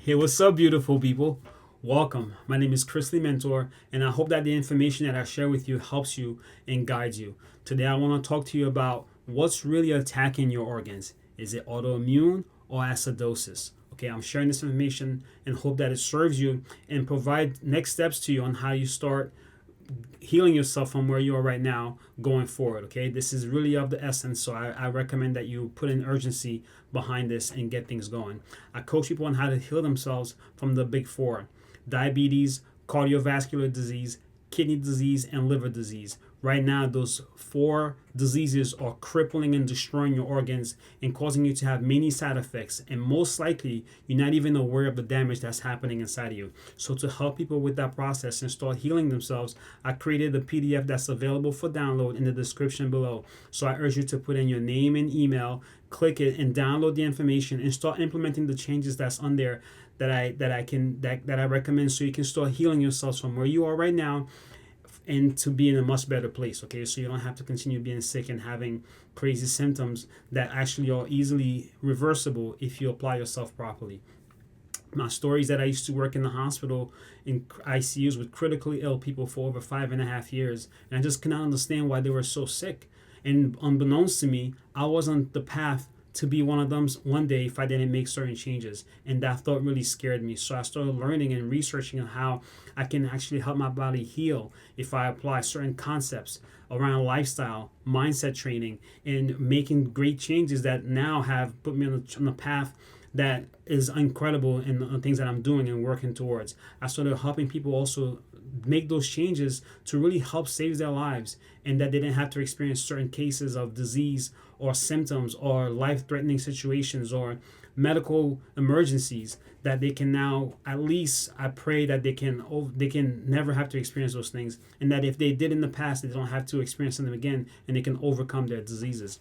Hey, what's up, beautiful people? Welcome. My name is Chris Lee Mentor, and I hope that the information that I share with you helps you and guides you. Today, I want to talk to you about what's really attacking your organs. Is it autoimmune or acidosis? Okay, I'm sharing this information and hope that it serves you and provide next steps to you on how you start healing yourself from where you are right now going forward. Okay, this is really of the essence, so I recommend that you put in urgency behind this and get things going. I coach people on how to heal themselves from the big four: diabetes, cardiovascular disease, kidney disease, and liver disease. Right now, those four diseases are crippling and destroying your organs and causing you to have many side effects. And most likely, you're not even aware of the damage that's happening inside of you. So, to help people with that process and start healing themselves, I created a PDF that's available for download in the description below. So, I urge you to put in your name and email, click it, and download the information and start implementing the changes that's on there that I recommend, so you can start healing yourselves from where you are right now and to be in a much better place. Okay, so you don't have to continue being sick and having crazy symptoms that actually are easily reversible if you apply yourself properly. My story is that I used to work in the hospital in ICUs with critically ill people for over 5.5 years, and I just could not understand why they were so sick. And unbeknownst to me, I was on the path to be one of them one day if I didn't make certain changes. And that thought really scared me. So I started learning and researching on how I can actually help my body heal if I apply certain concepts around lifestyle, mindset training, and making great changes that now have put me on the path that is incredible in the things that I'm doing and working towards. I started helping people also make those changes to really help save their lives, and that they didn't have to experience certain cases of disease or symptoms or life-threatening situations or medical emergencies, that they can now, at least I pray that they can never have to experience those things, and that if they did in the past, they don't have to experience them again, and they can overcome their diseases.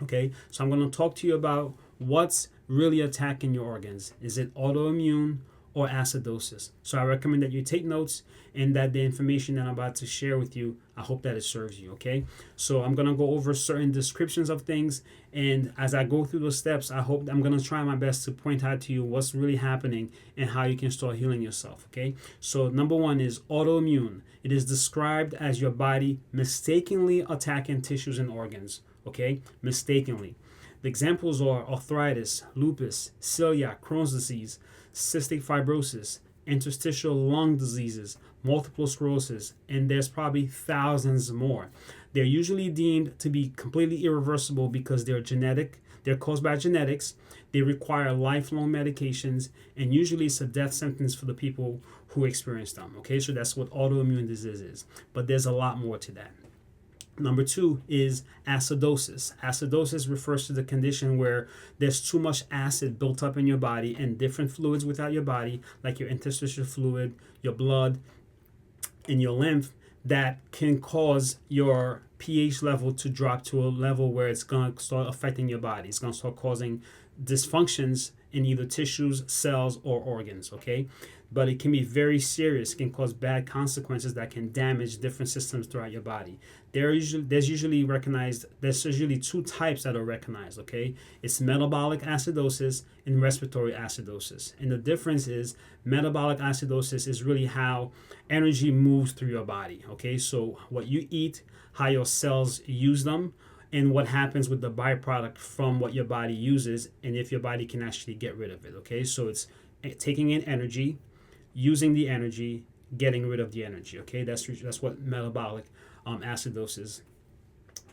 Okay, so I'm going to talk to you about what's really attacking your organs. Is it autoimmune or acidosis? So I recommend that you take notes and that the information that I'm about to share with you, I hope that it serves you. Okay, so I'm going to go over certain descriptions of things, and as I go through those steps, I hope I'm going to try my best to point out to you what's really happening and how you can start healing yourself. Okay, so number one is autoimmune. It is described as your body mistakenly attacking tissues and organs. Okay, mistakenly. The examples are arthritis, lupus, celiac, Crohn's disease, cystic fibrosis, interstitial lung diseases, multiple sclerosis, and there's probably thousands more. They're usually deemed to be completely irreversible because they're caused by genetics, they require lifelong medications, and usually it's a death sentence for the people who experience them. Okay, so that's what autoimmune disease is. But there's a lot more to that. Number two is acidosis. Acidosis refers to the condition where there's too much acid built up in your body and different fluids without your body, like your interstitial fluid, your blood, and your lymph, that can cause your pH level to drop to a level where it's going to start affecting your body. It's going to start causing dysfunctions in either tissues, cells, or organs. Okay, but it can be very serious. It can cause bad consequences that can damage different systems throughout your body. There's usually two types that are recognized. Okay, it's metabolic acidosis and respiratory acidosis, and the difference is metabolic acidosis is really how energy moves through your body. Okay, so what you eat, how your cells use them, and what happens with the byproduct from what your body uses, and if your body can actually get rid of it. Okay, so it's taking in energy, using the energy, getting rid of the energy. Okay, that's what metabolic acidosis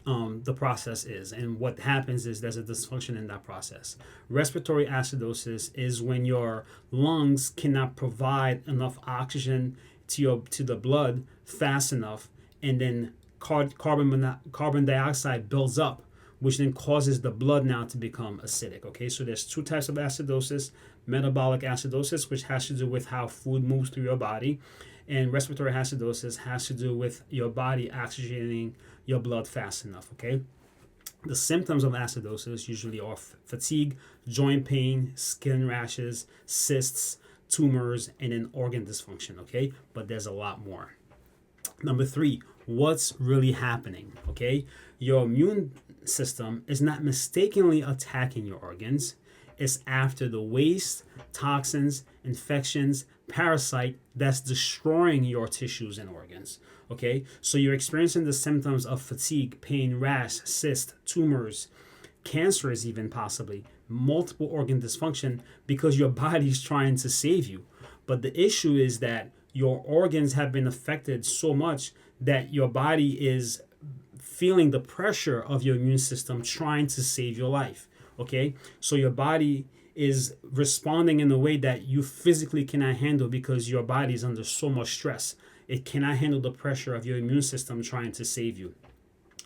the process is, and what happens is there's a dysfunction in that process. Respiratory acidosis is when your lungs cannot provide enough oxygen to the blood fast enough, and then carbon dioxide builds up, which then causes the blood now to become acidic. Okay, so there's two types of acidosis: metabolic acidosis, which has to do with how food moves through your body, and respiratory acidosis has to do with your body oxygenating your blood fast enough. Okay, the symptoms of acidosis usually are fatigue, joint pain, skin rashes, cysts, tumors, and then organ dysfunction. Okay, but there's a lot more. Number three, what's really happening? Okay, your immune system is not mistakenly attacking your organs. It's after the waste, toxins, infections, parasite that's destroying your tissues and organs. Okay, so you're experiencing the symptoms of fatigue, pain, rash, cyst, tumors, cancers, even possibly multiple organ dysfunction because your body's trying to save you. But the issue is that your organs have been affected so much that your body is feeling the pressure of your immune system trying to save your life. Okay, so your body is responding in a way that you physically cannot handle because your body is under so much stress. It cannot handle the pressure of your immune system trying to save you.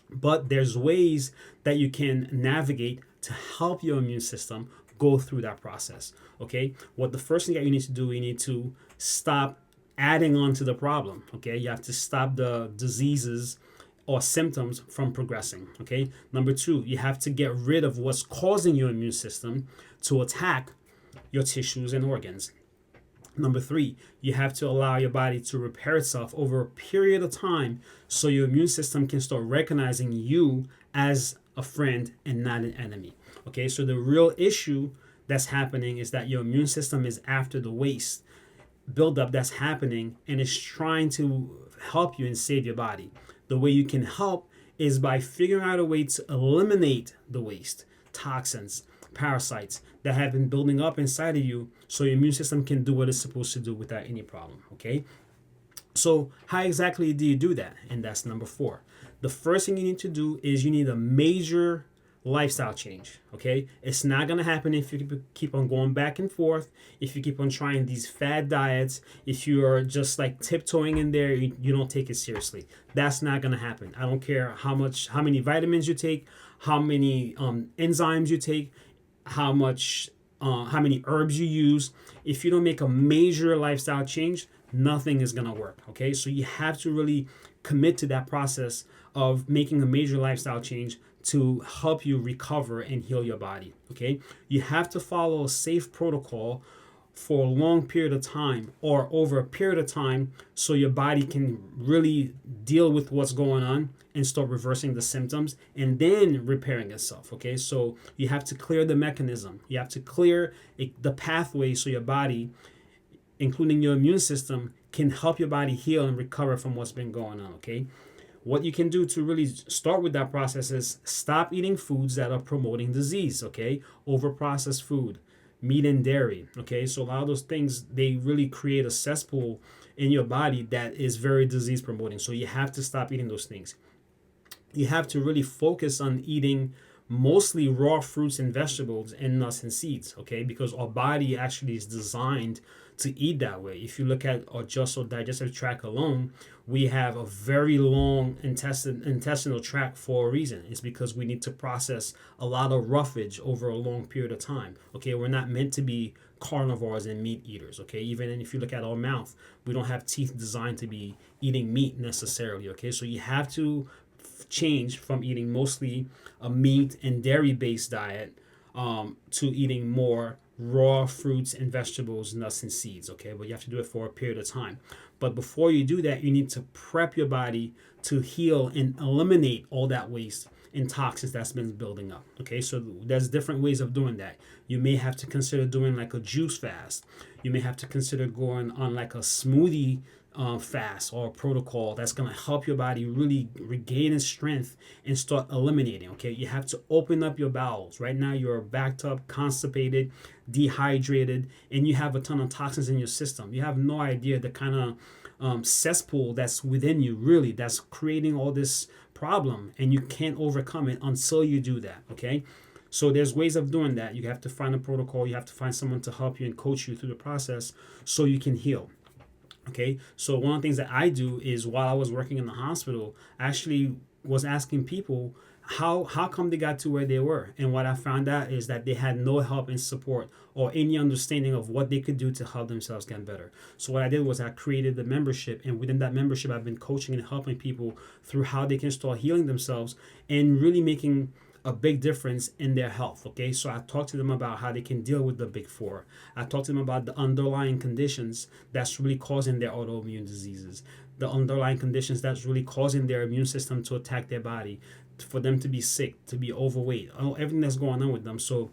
But there's ways that you can navigate to help your immune system go through that process. Okay, what the first thing that you need to do, you need to stop adding on to the problem. Okay, you have to stop the diseases or symptoms from progressing. Okay, number two, you have to get rid of what's causing your immune system to attack your tissues and organs. Number three, you have to allow your body to repair itself over a period of time so your immune system can start recognizing you as a friend and not an enemy. Okay, so the real issue that's happening is that your immune system is after the waste buildup that's happening and is trying to help you and save your body. The way you can help is by figuring out a way to eliminate the waste, toxins, parasites that have been building up inside of you so your immune system can do what it's supposed to do without any problem. Okay, so how exactly do you do that? And that's number four. The first thing you need to do is you need a major lifestyle change. Okay, it's not going to happen if you keep on going back and forth, if you keep on trying these fad diets, if you are just like tiptoeing in there, you don't take it seriously. That's not going to happen. I don't care how many vitamins you take, how many enzymes you take, how many herbs you use. If you don't make a major lifestyle change, nothing is going to work. Okay, so you have to really commit to that process of making a major lifestyle change to help you recover and heal your body. Okay, you have to follow a safe protocol for a long period of time or over a period of time so your body can really deal with what's going on and start reversing the symptoms and then repairing itself. Okay, so you have to clear the mechanism, you have to clear the pathway so your body, including your immune system, can help your body heal and recover from what's been going on. Okay, what you can do to really start with that process is stop eating foods that are promoting disease. Okay, over processed food, meat and dairy. Okay, so a lot of those things, they really create a cesspool in your body that is very disease promoting. So you have to stop eating those things. You have to really focus on eating mostly raw fruits and vegetables and nuts and seeds. Okay, because our body actually is designed to eat that way. If you look at our digestive tract alone, we have a very long intestinal tract for a reason. It's because we need to process a lot of roughage over a long period of time. Okay, we're not meant to be carnivores and meat eaters. Okay, even if you look at our mouth, we don't have teeth designed to be eating meat necessarily. Okay, so you have to change from eating mostly a meat and dairy based diet to eating more raw fruits and vegetables, nuts and seeds. Okay, but you have to do it for a period of time. But before you do that, you need to prep your body to heal and eliminate all that waste and toxins that's been building up. Okay, so there's different ways of doing that. You may have to consider doing like a juice fast. You may have to consider going on like a smoothie fast or a protocol that's going to help your body really regain its strength and start eliminating. Okay, you have to open up your bowels. Right now you're backed up, constipated, dehydrated, and you have a ton of toxins in your system. You have no idea the kind of cesspool that's within you, really, that's creating all this problem, and you can't overcome it until you do that. Okay, so there's ways of doing that. You have to find a protocol. You have to find someone to help you and coach you through the process so you can heal. Okay, so one of the things that I do is while I was working in the hospital, I actually was asking people how come they got to where they were. And what I found out is that they had no help and support or any understanding of what they could do to help themselves get better. So what I did was I created the membership, and within that membership, I've been coaching and helping people through how they can start healing themselves and really making a big difference in their health. Okay, so I talked to them about how they can deal with the big four. I talked to them about the underlying conditions that's really causing their autoimmune diseases, the underlying conditions that's really causing their immune system to attack their body, for them to be sick, to be overweight, everything that's going on with them. So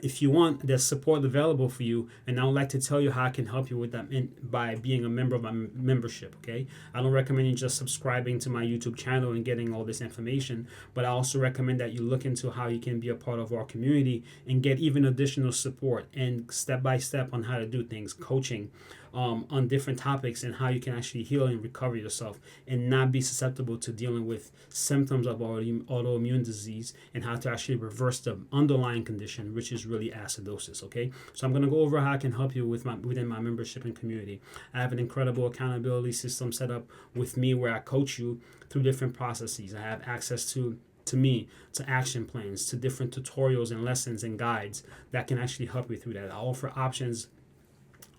If you want, there's support available for you, and I would like to tell you how I can help you with that by being a member of my membership. Okay, I don't recommend you just subscribing to my YouTube channel and getting all this information, but I also recommend that you look into how you can be a part of our community and get even additional support and step by step on how to do things, coaching on different topics, and how you can actually heal and recover yourself and not be susceptible to dealing with symptoms of autoimmune disease, and how to actually reverse the underlying condition, which is really acidosis. Okay, so I'm going to go over how I can help you within my membership and community. I have an incredible accountability system set up with me where I coach you through different processes. I have access to me, to action plans, to different tutorials and lessons and guides that can actually help you through that. I offer options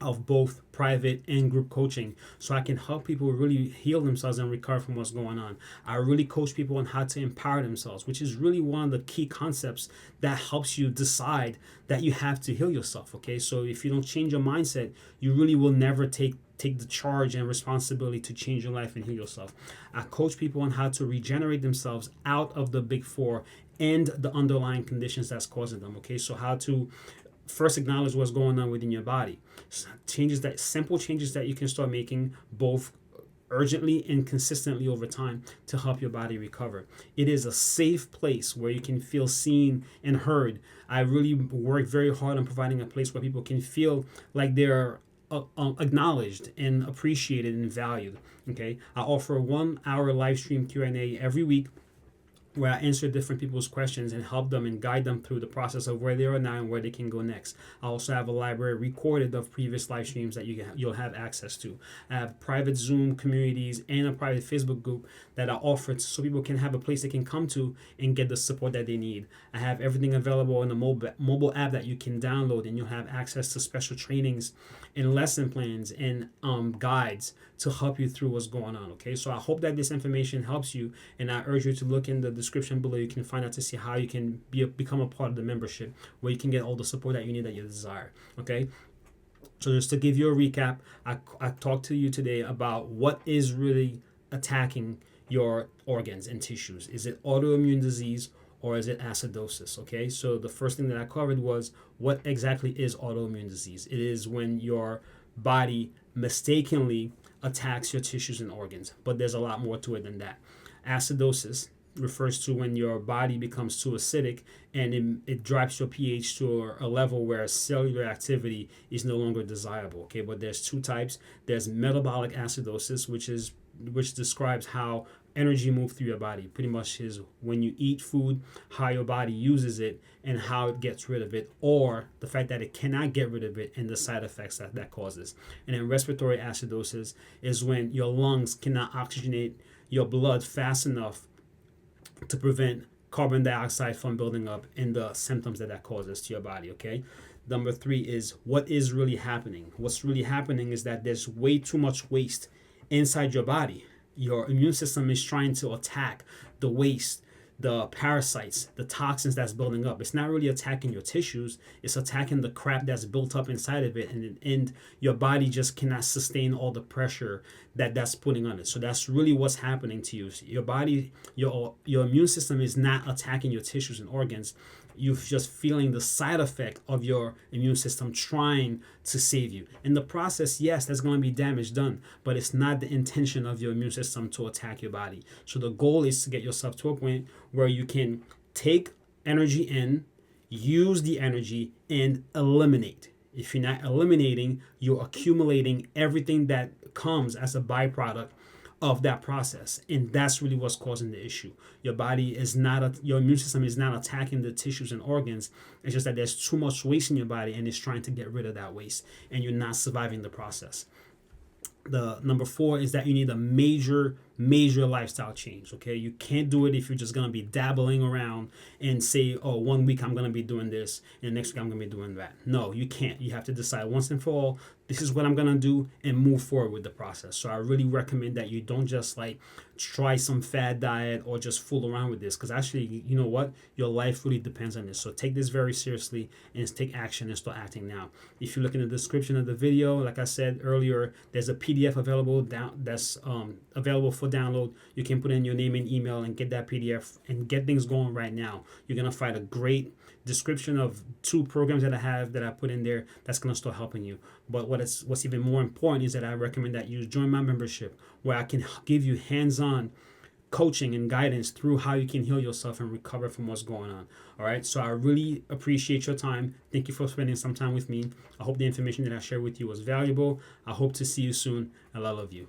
of both private and group coaching, so I can help people really heal themselves and recover from what's going on. I really coach people on how to empower themselves, which is really one of the key concepts that helps you decide that you have to heal yourself. Okay, so if you don't change your mindset, you really will never take the charge and responsibility to change your life and heal yourself. I coach people on how to regenerate themselves out of the big four and the underlying conditions that's causing them. Okay, so how to first acknowledge what's going on within your body. Simple changes that you can start making both urgently and consistently over time to help your body recover. It is a safe place where you can feel seen and heard. I really work very hard on providing a place where people can feel like they're acknowledged and appreciated and valued. Okay, I offer a 1 hour live stream Q&A every week where I answer different people's questions and help them and guide them through the process of where they are now and where they can go next. I also have a library recorded of previous live streams that you'll have access to. I have private Zoom communities and a private Facebook group that I offer so people can have a place they can come to and get the support that they need. I have everything available in a mobile app that you can download, and you'll have access to special trainings and lesson plans and guides to help you through what's going on. Okay, so I hope that this information helps you, and I urge you to look in the description below. You can find out to see how you can become a part of the membership, where you can get all the support that you need, that you desire. Okay, so just to give you a recap, I talked to you today about what is really attacking your organs and tissues. Is it autoimmune disease or is it acidosis? Okay, so the first thing that I covered was what exactly is autoimmune disease. It is when your body mistakenly attacks your tissues and organs, but there's a lot more to it than that. Acidosis refers to when your body becomes too acidic and it drops your pH to a level where cellular activity is no longer desirable. Okay, but there's two types. There's metabolic acidosis, which describes how energy moves through your body. Pretty much is when you eat food, how your body uses it and how it gets rid of it, or the fact that it cannot get rid of it and the side effects that causes. And then respiratory acidosis is when your lungs cannot oxygenate your blood fast enough to prevent carbon dioxide from building up and the symptoms that causes to your body. Okay, number 3 is what is really happening. What's really happening is that there's way too much waste inside your body. Your immune system is trying to attack the waste, the parasites, the toxins that's building up. It's not really attacking your tissues, it's attacking the crap that's built up inside of it, and your body just cannot sustain all the pressure that's putting on it. So that's really what's happening to you. Your body, your immune system is not attacking your tissues and organs. You're just feeling the side effect of your immune system trying to save you. In the process, yes, there's going to be damage done, but it's not the intention of your immune system to attack your body. So the goal is to get yourself to a point where you can take energy in, use the energy, and eliminate. If you're not eliminating, you're accumulating everything that comes as a byproduct of that process, and that's really what's causing the issue. Your body is not your immune system is not attacking the tissues and organs. It's just that there's too much waste in your body and it's trying to get rid of that waste, and you're not surviving the process. The number 4 is that you need a major lifestyle change. Okay, you can't do it if you're just going to be dabbling around and say, oh, 1 week I'm going to be doing this and the next week I'm going to be doing that. No, you can't. You have to decide once and for all, this is what I'm going to do, and move forward with the process. So I really recommend that you don't just try some fad diet or just fool around with this, because actually, you know what, your life really depends on this. So take this very seriously and take action and start acting now. If you look in the description of the video, like I said earlier, there's a PDF available that's available for download. You can put in your name and email and get that PDF and get things going right now. You're going to find a great description of 2 programs that I have that I put in there that's going to start helping you. But what's even more important is that I recommend that you join my membership, where I can give you hands-on coaching and guidance through how you can heal yourself and recover from what's going on. All right. So I really appreciate your time. Thank you for spending some time with me. I hope the information that I shared with you was valuable. I hope to see you soon, and I love you.